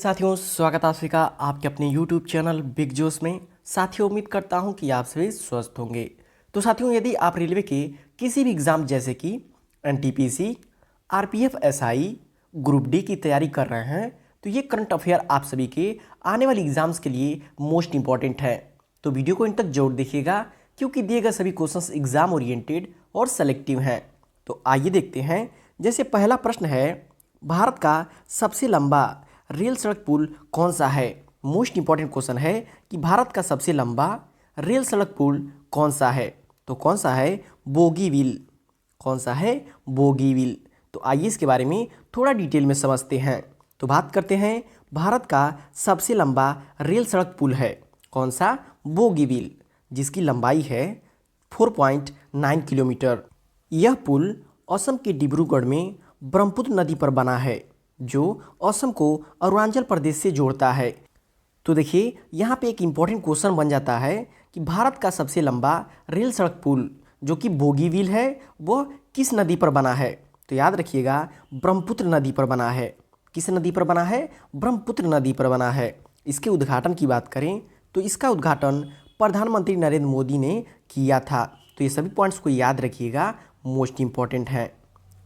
साथियों, स्वागत है आप सभी का आपके अपने YouTube चैनल बिग जोश में। साथियों, उम्मीद करता हूं कि आप सभी स्वस्थ होंगे। तो साथियों, यदि आप रेलवे के किसी भी एग्ज़ाम जैसे कि NTPC, RPF SI, group D की तैयारी कर रहे हैं तो ये करंट अफेयर आप सभी के आने वाली एग्जाम्स के लिए मोस्ट इंपॉर्टेंट है। तो वीडियो को इन तक जरूर देखिएगा क्योंकि दिए गए सभी क्वेश्चंस एग्जाम ओरिएंटेड और सेलेक्टिव हैं। तो आइए देखते हैं। जैसे पहला प्रश्न है, भारत का सबसे लंबा रेल सड़क पुल कौन सा है। मोस्ट इंपॉर्टेंट क्वेश्चन है कि भारत का सबसे लंबा रेल सड़क पुल कौन सा है। तो कौन सा है? बोगीविल। कौन सा है? बोगीविल। तो आइए इसके बारे में थोड़ा डिटेल में समझते हैं। तो बात करते हैं, भारत का सबसे लंबा रेल सड़क पुल है कौन सा? बोगीविल, जिसकी लंबाई है 4.9 किलोमीटर। यह पुल असम के डिब्रूगढ़ में ब्रह्मपुत्र नदी पर बना है जो असम को अरुणाचल प्रदेश से जोड़ता है। तो देखिए, यहाँ पे एक इम्पॉर्टेंट क्वेश्चन बन जाता है कि भारत का सबसे लंबा रेल सड़क पुल जो कि बोगीविल है वो किस नदी पर बना है। तो याद रखिएगा, ब्रह्मपुत्र नदी पर बना है। किस नदी पर बना है? ब्रह्मपुत्र नदी पर बना है। इसके उद्घाटन की बात करें तो इसका उद्घाटन प्रधानमंत्री नरेंद्र मोदी ने किया था। तो ये सभी पॉइंट्स को याद रखिएगा, मोस्ट इंपॉर्टेंट है।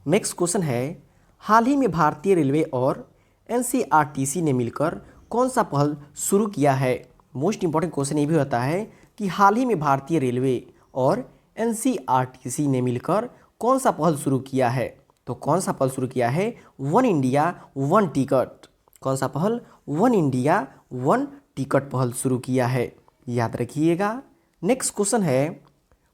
नेक्स्ट क्वेश्चन है, हाल ही में भारतीय रेलवे और एनसीईआरटी ने मिलकर कौन सा पहल शुरू किया है। मोस्ट इंपॉर्टेंट क्वेश्चन ये भी होता है कि हाल ही में भारतीय रेलवे और एनसीईआरटी ने मिलकर कौन सा पहल शुरू किया है। तो कौन सा पहल शुरू किया है? One India one ticket. कौन सा पहल? वन इंडिया वन टिकट पहल शुरू किया है, याद रखिएगा। नेक्स्ट क्वेश्चन है,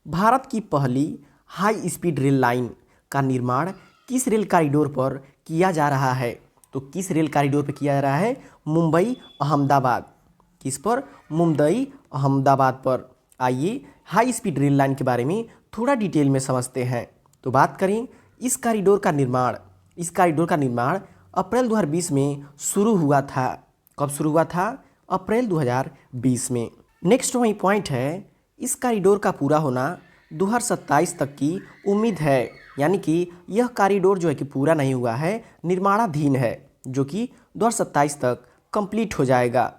भारत की पहली हाई स्पीड रेल लाइन का निर्माण किस रेल कॉरिडोर पर किया जा रहा है। तो किस रेल कॉरिडोर पर किया जा रहा है? मुंबई अहमदाबाद। किस पर? मुंबई अहमदाबाद पर। आइए हाई स्पीड रेल लाइन के बारे में थोड़ा डिटेल में समझते हैं। तो बात करें, इस कॉरिडोर का निर्माण अप्रैल 2020 में शुरू हुआ था। कब शुरू हुआ था? अप्रैल 2020 में। नेक्स्ट वही पॉइंट है, इस कॉरिडोर का पूरा होना 2027 तक की उम्मीद है। यानी कि यह कॉरिडोर जो है कि पूरा नहीं हुआ है, निर्माणाधीन है, जो कि 2027 तक कंप्लीट हो जाएगा।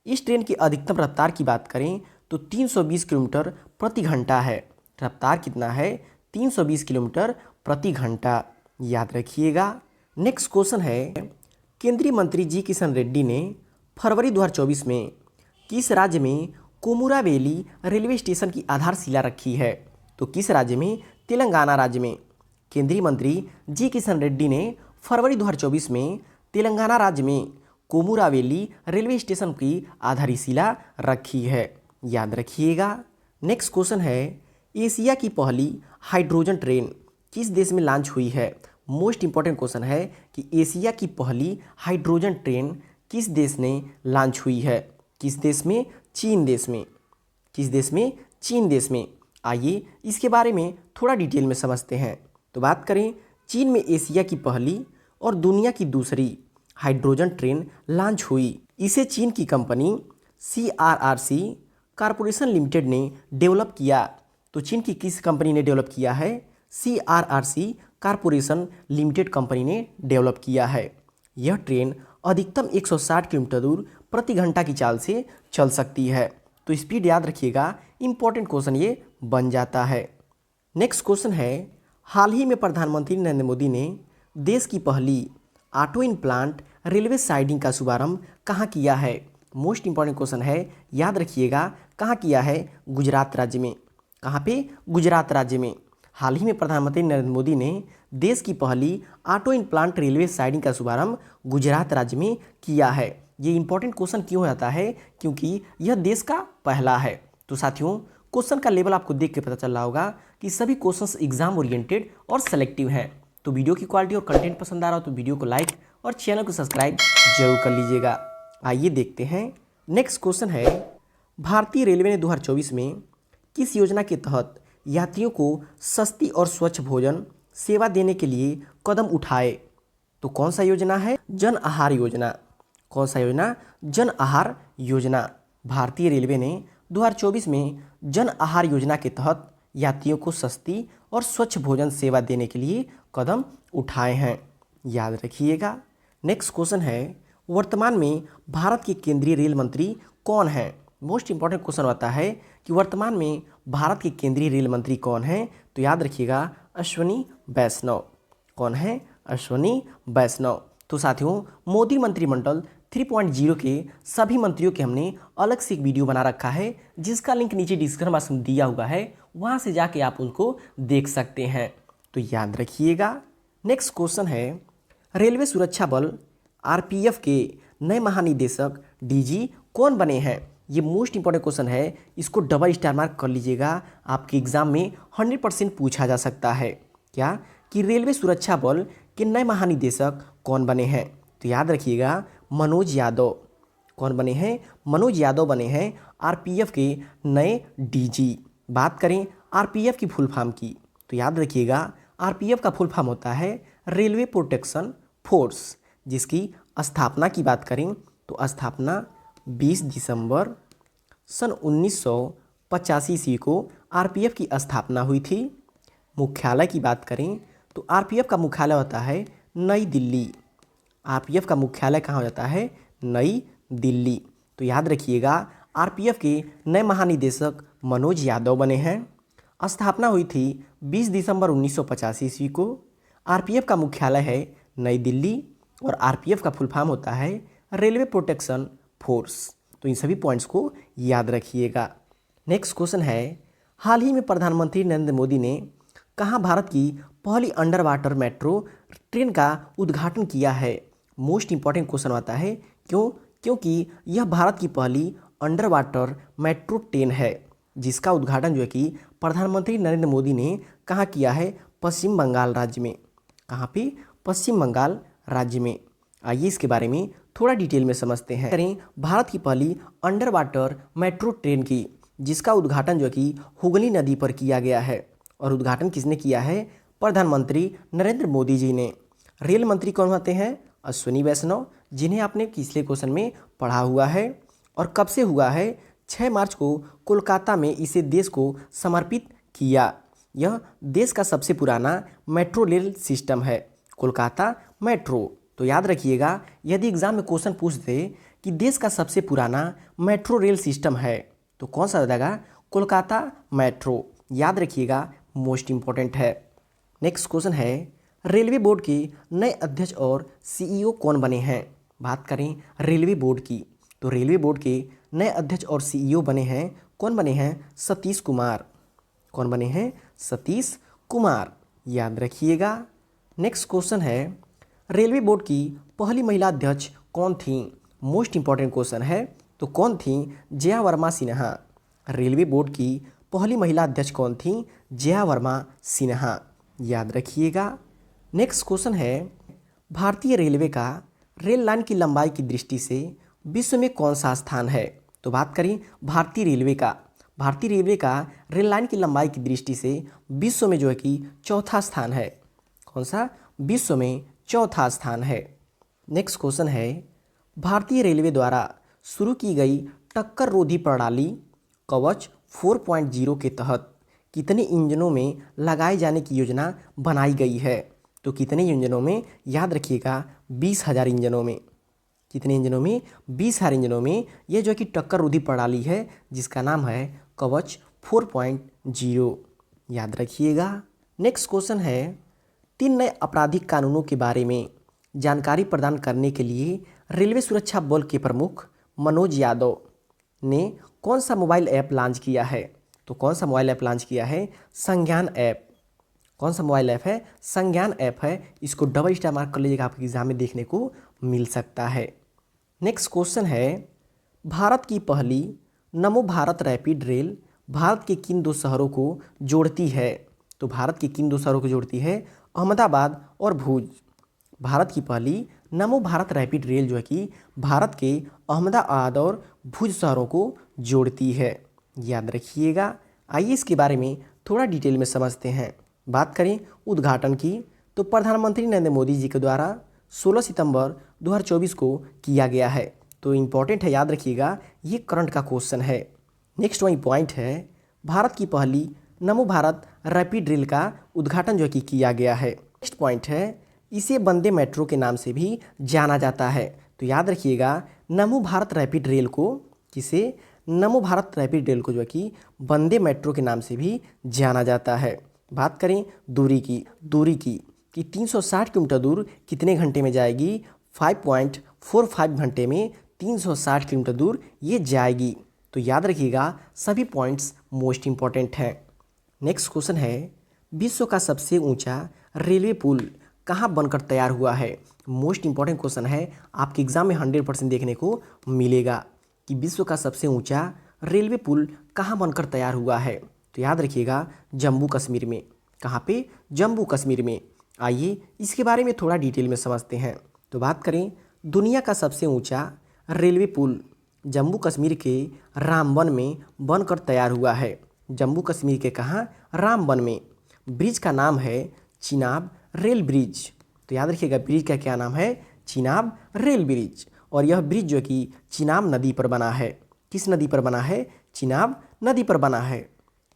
इस ट्रेन की अधिकतम रफ्तार की बात करें तो 320 किलोमीटर प्रति घंटा है। रफ्तार कितना है? 320 किलोमीटर प्रति घंटा, याद रखिएगा। नेक्स्ट क्वेश्चन है, केंद्रीय मंत्री जी किशन रेड्डी ने फरवरी 2024 में किस राज्य में कोमुरावेली रेलवे स्टेशन की आधारशिला रखी है। तो किस राज्य में? तेलंगाना राज्य में। केंद्रीय मंत्री जी किशन रेड्डी ने फरवरी 2024 में तेलंगाना राज्य में कोमुरावेली रेलवे स्टेशन की आधारशिला रखी है, याद रखिएगा। नेक्स्ट क्वेश्चन है, एशिया की पहली हाइड्रोजन ट्रेन किस देश में लॉन्च हुई है। मोस्ट इंपॉर्टेंट क्वेश्चन है कि एशिया की पहली हाइड्रोजन ट्रेन किस देश ने लॉन्च हुई है। किस देश में? चीन देश में। किस देश में? चीन देश में। आइए इसके बारे में थोड़ा डिटेल में समझते हैं। तो बात करें, चीन में एशिया की पहली और दुनिया की दूसरी हाइड्रोजन ट्रेन लॉन्च हुई। इसे चीन की कंपनी CRRC कॉरपोरेशन लिमिटेड ने डेवलप किया। तो चीन की किस कंपनी ने डेवलप किया है? CRRC कॉरपोरेशन लिमिटेड कंपनी ने डेवलप किया है। यह ट्रेन अधिकतम 160 किलोमीटर दूर प्रति घंटा की चाल से चल सकती है। तो स्पीड याद रखिएगा, इंपॉर्टेंट क्वेश्चन ये बन जाता है। नेक्स्ट क्वेश्चन है, हाल ही में प्रधानमंत्री नरेंद्र मोदी ने देश की पहली auto in plant railway siding का शुभारंभ कहाँ किया है। मोस्ट इंपॉर्टेंट क्वेश्चन है, याद रखिएगा, कहाँ किया है? गुजरात राज्य में। कहाँ पे? गुजरात राज्य में। हाल ही में प्रधानमंत्री नरेंद्र मोदी ने देश की पहली auto in plant railway siding का शुभारंभ गुजरात राज्य में किया है। ये इंपॉर्टेंट क्वेश्चन क्यों आता है? क्योंकि यह देश का पहला है। तो साथियों, क्वेश्चन का लेवल आपको देख के पता चल रहा होगा कि सभी क्वेश्चंस एग्जाम ओरिएंटेड और सेलेक्टिव हैं। तो वीडियो की क्वालिटी और कंटेंट पसंद आ रहा हो तो वीडियो को लाइक और चैनल को सब्सक्राइब जरूर कर लीजिएगा। आइए देखते हैं। नेक्स्ट क्वेश्चन है, भारतीय रेलवे ने 2024 में किस योजना के तहत यात्रियों को सस्ती और स्वच्छ भोजन सेवा देने के लिए कदम उठाए। तो कौन सा योजना है? जन आहार योजना। कौन सा योजना? जन आहार योजना। भारतीय रेलवे ने 2024 में जन आहार योजना के तहत यात्रियों को सस्ती और स्वच्छ भोजन सेवा देने के लिए कदम उठाए हैं, याद रखिएगा। नेक्स्ट क्वेश्चन है, वर्तमान में भारत के केंद्रीय रेल मंत्री कौन हैं? मोस्ट इंपॉर्टेंट क्वेश्चन होता है कि वर्तमान में भारत के केंद्रीय रेल मंत्री कौन हैं? तो याद रखिएगा अश्विनी वैष्णव। कौन है? अश्विनी वैष्णव। तो साथियों, मोदी मंत्रिमंडल 3.0 के सभी मंत्रियों के हमने अलग से एक वीडियो बना रखा है, जिसका लिंक नीचे डिस्क्रिप्शन बॉक्स में दिया हुआ है, वहां से जाके आप उनको देख सकते हैं। तो याद रखिएगा। नेक्स्ट क्वेश्चन है, रेलवे सुरक्षा बल आरपीएफ के नए महानिदेशक डीजी कौन बने हैं? ये मोस्ट इंपॉर्टेंट क्वेश्चन है, इसको डबल स्टार मार्क कर लीजिएगा, आपके एग्जाम में 100% पूछा जा सकता है। क्या कि रेलवे सुरक्षा बल के नए महानिदेशक कौन बने हैं? तो याद रखिएगा मनोज यादव। कौन बने हैं? मनोज यादव बने हैं आरपीएफ के नए डीजी। बात करें आरपीएफ की फुल फॉर्म की, तो याद रखिएगा आरपीएफ का फुल फॉर्म होता है रेलवे प्रोटेक्शन फोर्स, जिसकी स्थापना की बात करें तो स्थापना 20 दिसंबर सन 1985 ईस्वी को आरपीएफ की स्थापना हुई थी। मुख्यालय की बात करें तो आरपीएफ का मुख्यालय होता है नई दिल्ली। आरपीएफ का मुख्यालय कहाँ हो जाता है? नई दिल्ली। तो याद रखिएगा आरपीएफ के नए महानिदेशक मनोज यादव बने हैं। स्थापना हुई थी 20 दिसंबर 1985 ईस्वी को। आरपीएफ का मुख्यालय है नई दिल्ली और आरपीएफ का फुल फॉर्म होता है रेलवे प्रोटेक्शन फोर्स। तो इन सभी पॉइंट्स को याद रखिएगा। नेक्स्ट क्वेश्चन है, हाल ही में प्रधानमंत्री नरेंद्र मोदी ने कहाँ भारत की पहली अंडर वाटर मेट्रो ट्रेन का उद्घाटन किया है? मोस्ट इंपॉर्टेंट क्वेश्चन आता है। क्यों? क्योंकि यह भारत की पहली अंडर वाटर मेट्रो ट्रेन है, जिसका उद्घाटन जो है कि प्रधानमंत्री नरेंद्र मोदी ने कहाँ किया है? पश्चिम बंगाल राज्य में। कहाँ पे? पश्चिम बंगाल राज्य में। आइए इसके बारे में थोड़ा डिटेल में समझते हैं। करें भारत की पहली अंडर वाटर मेट्रो ट्रेन की, जिसका उद्घाटन जो है कि हुगली नदी पर किया गया है। और उद्घाटन किसने किया है? प्रधानमंत्री नरेंद्र मोदी जी ने। रेल मंत्री कौन होते हैं? अश्विनी वैष्णव, जिन्हें आपने पिछले क्वेश्चन में पढ़ा हुआ है। और कब से हुआ है? 6 मार्च को कोलकाता में इसे देश को समर्पित किया। यह देश का सबसे पुराना मेट्रो रेल सिस्टम है, कोलकाता मेट्रो। तो याद रखिएगा, यदि एग्जाम में क्वेश्चन पूछ दे कि देश का सबसे पुराना मेट्रो रेल सिस्टम है, तो कौन सा हो जाएगा? कोलकाता मेट्रो। याद रखिएगा, मोस्ट इंपॉर्टेंट है। नेक्स्ट क्वेश्चन है, रेलवे बोर्ड के नए अध्यक्ष और सीईओ कौन बने हैं? बात करें रेलवे बोर्ड की, तो रेलवे बोर्ड के नए अध्यक्ष और सीईओ बने हैं। कौन बने हैं? सतीश कुमार। कौन बने हैं? सतीश कुमार। याद रखिएगा। नेक्स्ट क्वेश्चन है, रेलवे बोर्ड की पहली महिला अध्यक्ष कौन थी? मोस्ट इंपॉर्टेंट क्वेश्चन है। तो कौन थी? जया वर्मा सिन्हा। रेलवे बोर्ड की पहली महिला अध्यक्ष कौन थी? जया वर्मा सिन्हा। याद रखिएगा। नेक्स्ट क्वेश्चन है, भारतीय रेलवे का रेल लाइन की लंबाई की दृष्टि से विश्व में कौन सा स्थान है? तो बात करें भारतीय रेलवे का। भारतीय रेलवे का रेल लाइन की लंबाई की दृष्टि से विश्व में जो है कि चौथा स्थान है। कौन सा? विश्व में चौथा स्थान है। नेक्स्ट क्वेश्चन है, भारतीय रेलवे द्वारा शुरू की गई टक्कर रोधी प्रणाली कवच 4.0 के तहत कितने इंजनों में लगाए जाने की योजना बनाई गई है? तो कितने इंजनों में? याद रखिएगा 20,000 इंजनों में। कितने इंजनों में? 20,000 इंजनों में यह जो कि टक्कर रोधी प्रणाली है, जिसका नाम है कवच 4.0। याद रखिएगा। नेक्स्ट क्वेश्चन है, 3 नए आपराधिक कानूनों के बारे में जानकारी प्रदान करने के लिए रेलवे सुरक्षा बल के प्रमुख मनोज यादव ने कौन सा मोबाइल ऐप लॉन्च किया है? तो कौन सा मोबाइल ऐप लॉन्च किया है? संज्ञान ऐप। कौन सा मोबाइल ऐप है? संज्ञान ऐप है। इसको डबल स्टार मार्क कर लीजिएगा, आपके एग्जाम में देखने को मिल सकता है। नेक्स्ट क्वेश्चन है, भारत की पहली नमो भारत रैपिड रेल भारत के किन 2 शहरों को जोड़ती है? तो भारत के किन 2 शहरों को जोड़ती है? अहमदाबाद और भुज। भारत की पहली नमो भारत रैपिड रेल जो है कि भारत के अहमदाबाद और भुज शहरों को जोड़ती है। याद रखिएगा। आइए इसके बारे में थोड़ा डिटेल में समझते हैं। बात करें उद्घाटन की, तो प्रधानमंत्री नरेंद्र मोदी जी के द्वारा 16 सितंबर 2024 को किया गया है। तो इम्पॉर्टेंट है, याद रखिएगा, ये करंट का क्वेश्चन है। नेक्स्ट वही पॉइंट है, भारत की पहली नमो भारत रैपिड रेल का उद्घाटन जो कि किया गया है। नेक्स्ट पॉइंट है, इसे वंदे मेट्रो के नाम से भी जाना जाता है। तो याद रखिएगा नमो भारत रैपिड रेल को, किसे, नमो भारत रैपिड रेल को जो है कि वंदे मेट्रो के नाम से भी जाना जाता है। बात करें दूरी की कि 360 किलोमीटर दूर कितने घंटे में जाएगी, 5.45 घंटे में 360 किलोमीटर दूर ये जाएगी। तो याद रखिएगा सभी पॉइंट्स मोस्ट इंपॉर्टेंट हैं। नेक्स्ट क्वेश्चन है, विश्व का सबसे ऊंचा रेलवे पुल कहाँ बनकर तैयार हुआ है। मोस्ट इंपॉर्टेंट क्वेश्चन है, आपके एग्जाम में 100% देखने को मिलेगा कि विश्व का सबसे ऊंचा रेलवे पुल कहाँ बनकर तैयार हुआ है। तो याद रखिएगा जम्मू कश्मीर में। कहाँ पे, जम्मू कश्मीर में। आइए इसके बारे में थोड़ा डिटेल में समझते हैं। तो बात करें दुनिया का सबसे ऊंचा रेलवे पुल जम्मू कश्मीर के रामबन में बनकर तैयार हुआ है। जम्मू कश्मीर के कहाँ, रामबन में। ब्रिज का नाम है चिनाब रेल ब्रिज। तो याद रखिएगा ब्रिज का क्या नाम है, चिनाब रेल ब्रिज। और यह ब्रिज जो कि चिनाब नदी पर बना है। किस नदी पर बना है, चिनाब नदी पर बना है।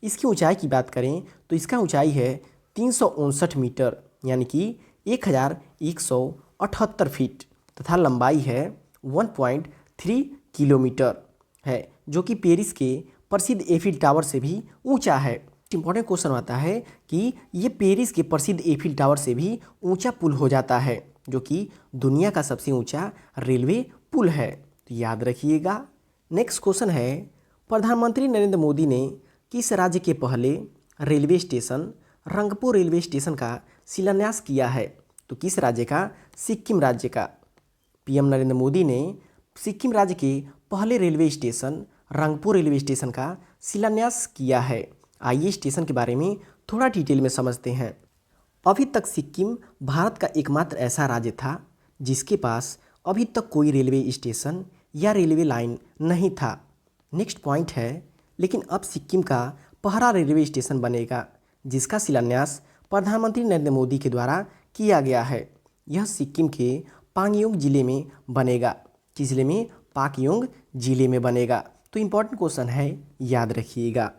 इसकी ऊंचाई की बात करें तो इसका ऊंचाई है 359 मीटर यानी कि 1178 फीट तथा लंबाई है 1.3 किलोमीटर है, जो कि पेरिस के प्रसिद्ध एफिल टावर से भी ऊंचा है। इंपॉर्टेंट क्वेश्चन आता है कि ये पेरिस के प्रसिद्ध एफिल टावर से भी ऊंचा पुल हो जाता है, जो कि दुनिया का सबसे ऊंचा रेलवे पुल है। तो याद रखिएगा। नेक्स्ट क्वेश्चन है, प्रधानमंत्री नरेंद्र मोदी ने किस राज्य के पहले railway station Rangpur railway station का शिलान्यास किया है। तो किस राज्य का, सिक्किम राज्य का। पीएम नरेंद्र मोदी ने सिक्किम राज्य के पहले railway station Rangpur railway station का शिलान्यास किया है। आइए स्टेशन के बारे में थोड़ा डिटेल में समझते हैं। अभी तक सिक्किम भारत का एकमात्र ऐसा राज्य था जिसके पास अभी तक कोई रेलवे स्टेशन या रेलवे लाइन नहीं था। नेक्स्ट पॉइंट है, लेकिन अब सिक्किम का पहला रेलवे स्टेशन बनेगा जिसका शिलान्यास प्रधानमंत्री नरेंद्र मोदी के द्वारा किया गया है। यह सिक्किम के पांगयोंग जिले में बनेगा। किस जिले में, पाकयोंग जिले में बनेगा। तो इम्पॉर्टेंट क्वेश्चन है, याद रखिएगा।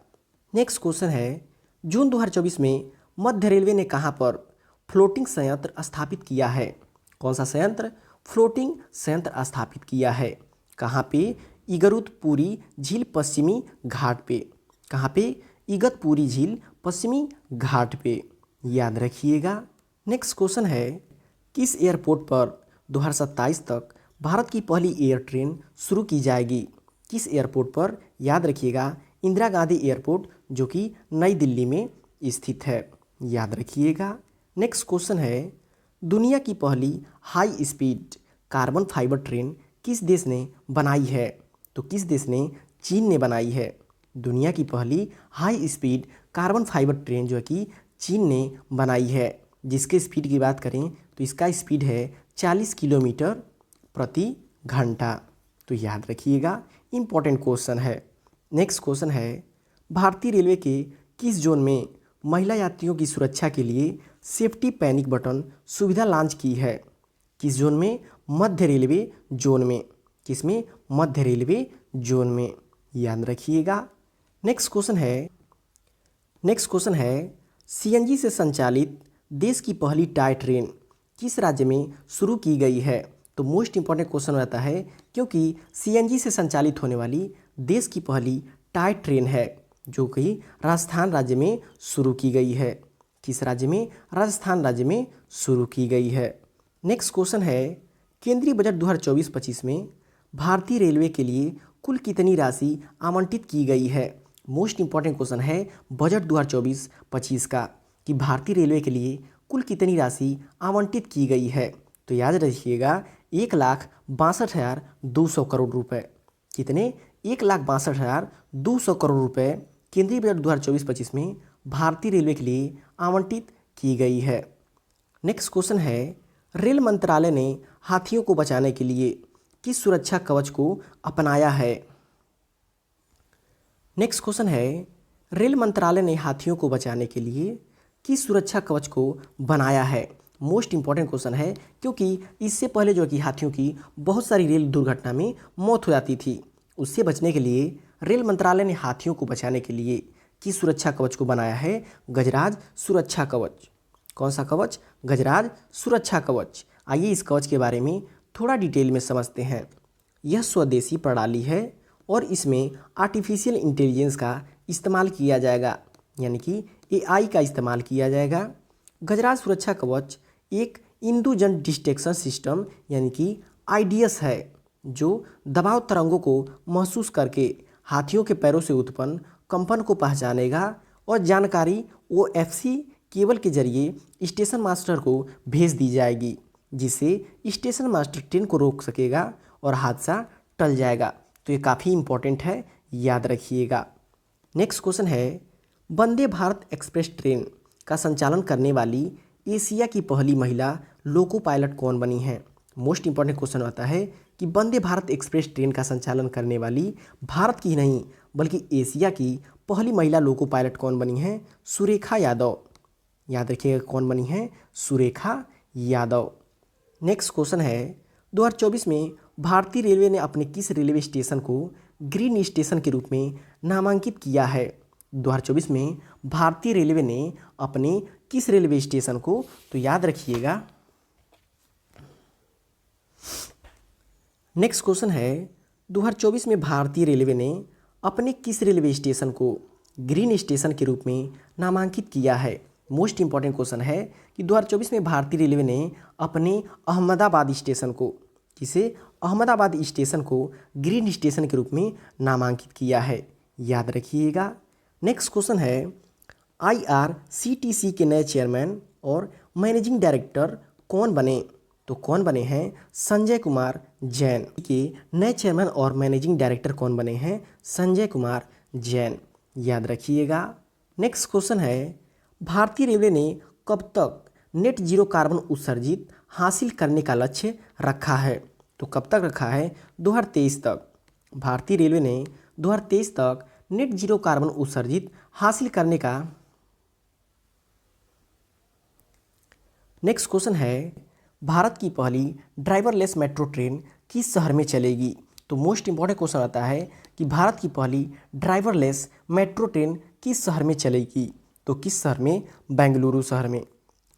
नेक्स्ट क्वेश्चन है, जून 2024 में मध्य रेलवे ने कहाँ पर फ्लोटिंग संयंत्र स्थापित किया है। कौन सा संयंत्र, फ्लोटिंग संयंत्र स्थापित किया है। कहाँ पे, इगतपुरी झील पश्चिमी घाट पे। कहाँ पे, इगतपुरी झील पश्चिमी घाट पे। याद रखिएगा। नेक्स्ट क्वेश्चन है, किस एयरपोर्ट पर 2027 तक भारत की पहली एयर ट्रेन शुरू की जाएगी। किस एयरपोर्ट पर, याद रखिएगा इंदिरा गांधी एयरपोर्ट जो कि नई दिल्ली में स्थित है। याद रखिएगा। नेक्स्ट क्वेश्चन है, दुनिया की पहली high speed carbon fibre train किस देश ने बनाई है। तो किस देश ने, चीन ने बनाई है। दुनिया की पहली high speed carbon fibre train जो है कि चीन ने बनाई है, जिसके स्पीड की बात करें तो इसका स्पीड है 40 किलोमीटर प्रति घंटा। तो याद रखिएगा, इम्पॉर्टेंट क्वेश्चन है। नेक्स्ट क्वेश्चन है, भारतीय रेलवे के किस जोन में महिला यात्रियों की सुरक्षा के लिए सेफ्टी पैनिक बटन सुविधा लॉन्च की है। किस जोन में, मध्य रेलवे जोन में। किसमें, मध्य रेलवे जोन में। याद रखिएगा। नेक्स्ट क्वेश्चन है, सीएनजी से संचालित देश की पहली टॉय ट्रेन किस राज्य में शुरू की गई है। तो मोस्ट इंपॉर्टेंट क्वेश्चन रहता है क्योंकि सीएनजी से संचालित होने वाली देश की पहली टॉय ट्रेन है जो कि राजस्थान राज्य में शुरू की गई है। किस राज्य में, राजस्थान राज्य में शुरू की गई है। नेक्स्ट क्वेश्चन है, केंद्रीय बजट 2024-25 में भारतीय रेलवे के लिए कुल कितनी राशि आवंटित की गई है। मोस्ट इंपॉर्टेंट क्वेश्चन है बजट 2024-25 का कि भारतीय रेलवे के लिए कुल कितनी राशि आवंटित की गई है। तो याद रखिएगा 1,62,200 करोड़ रुपए। कितने, 1,62,200 करोड़ रुपए केंद्रीय बजट 2024-25 में भारतीय रेलवे के लिए आवंटित की गई है। नेक्स्ट क्वेश्चन है, रेल मंत्रालय ने हाथियों को बचाने के लिए किस सुरक्षा कवच को अपनाया है। नेक्स्ट क्वेश्चन है, रेल मंत्रालय ने हाथियों को बचाने के लिए किस सुरक्षा कवच को बनाया है। मोस्ट इंपॉर्टेंट क्वेश्चन है क्योंकि इससे पहले जो कि हाथियों की बहुत सारी रेल दुर्घटना में मौत हो जाती थी। उससे बचने के लिए रेल मंत्रालय ने हाथियों को बचाने के लिए किस सुरक्षा कवच को बनाया है, गजराज सुरक्षा कवच। कौन सा कवच, गजराज सुरक्षा कवच। आइए इस कवच के बारे में थोड़ा डिटेल में समझते हैं। यह स्वदेशी प्रणाली है और इसमें आर्टिफिशियल इंटेलिजेंस का इस्तेमाल किया जाएगा, यानी कि एआई का इस्तेमाल किया जाएगा। गजराज सुरक्षा कवच एक इंदुजन डिटेक्शन सिस्टम यानी कि आईडीएस है, जो दबाव तरंगों को महसूस करके हाथियों के पैरों से उत्पन्न कंपन को पहचानेगा और जानकारी ओएफसी केबल के जरिए स्टेशन मास्टर को भेज दी जाएगी, जिससे स्टेशन मास्टर ट्रेन को रोक सकेगा और हादसा टल जाएगा। तो ये काफ़ी इंपॉर्टेंट है, याद रखिएगा। नेक्स्ट क्वेश्चन है, वंदे भारत एक्सप्रेस ट्रेन का संचालन करने वाली एशिया की पहली महिला लोको पायलट कौन बनी है? मोस्ट इंपॉर्टेंट क्वेश्चन आता है कि वंदे भारत एक्सप्रेस ट्रेन का संचालन करने वाली भारत की नहीं बल्कि एशिया की पहली महिला लोको पायलट कौन बनी है? सुरेखा यादव। याद रखिएगा कौन बनी है? सुरेखा यादव। नेक्स्ट क्वेश्चन है, 2024 में भारतीय रेलवे ने अपने किस रेलवे स्टेशन को ग्रीन स्टेशन के रूप में नामांकित किया है? 2024 में भारतीय रेलवे ने अपने किस रेलवे स्टेशन को, तो याद रखिएगा। नेक्स्ट क्वेश्चन है, 2024 में भारतीय रेलवे ने अपने किस रेलवे स्टेशन को ग्रीन स्टेशन के रूप में नामांकित किया है? मोस्ट इंपॉर्टेंट क्वेश्चन है कि 2024 में भारतीय रेलवे ने अपने अहमदाबाद स्टेशन को, किसे? अहमदाबाद स्टेशन को ग्रीन स्टेशन के रूप में नामांकित किया है, याद रखिएगा। नेक्स्ट क्वेश्चन है, आईआरसीटीसी के नए चेयरमैन और मैनेजिंग डायरेक्टर कौन बने? तो कौन बने हैं? संजय कुमार जैन के नए चेयरमैन और मैनेजिंग डायरेक्टर कौन बने हैं? संजय कुमार जैन, याद रखिएगा। नेक्स्ट क्वेश्चन है, भारतीय रेलवे ने कब तक नेट जीरो कार्बन उत्सर्जित हासिल करने का लक्ष्य रखा है? तो कब तक रखा है? 2023 तक। भारतीय रेलवे ने 2023 तक नेट जीरो कार्बन उत्सर्जित हासिल करने का। नेक्स्ट क्वेश्चन है, भारत की पहली ड्राइवरलेस मेट्रो ट्रेन किस शहर में चलेगी? तो मोस्ट इंपॉर्टेंट क्वेश्चन आता है कि भारत की पहली ड्राइवरलेस मेट्रो ट्रेन किस शहर में चलेगी? तो किस शहर में? बेंगलुरु शहर में।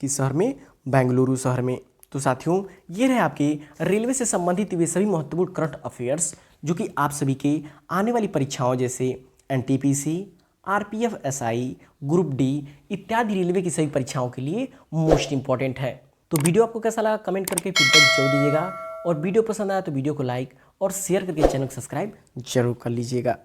किस शहर में? बेंगलुरु शहर में। तो साथियों, ये रहे आपके रेलवे से संबंधित वे सभी महत्वपूर्ण करंट अफेयर्स जो कि आप सभी के आने वाली परीक्षाओं जैसे NTPC, RPF SI, group D इत्यादि रेलवे की सभी परीक्षाओं के लिए मोस्ट इंपॉर्टेंट है। तो वीडियो आपको कैसा लगा कमेंट करके फीडबैक जरूर दीजिएगा, और वीडियो पसंद आया तो वीडियो को लाइक और शेयर करके चैनल को सब्सक्राइब जरूर कर लीजिएगा।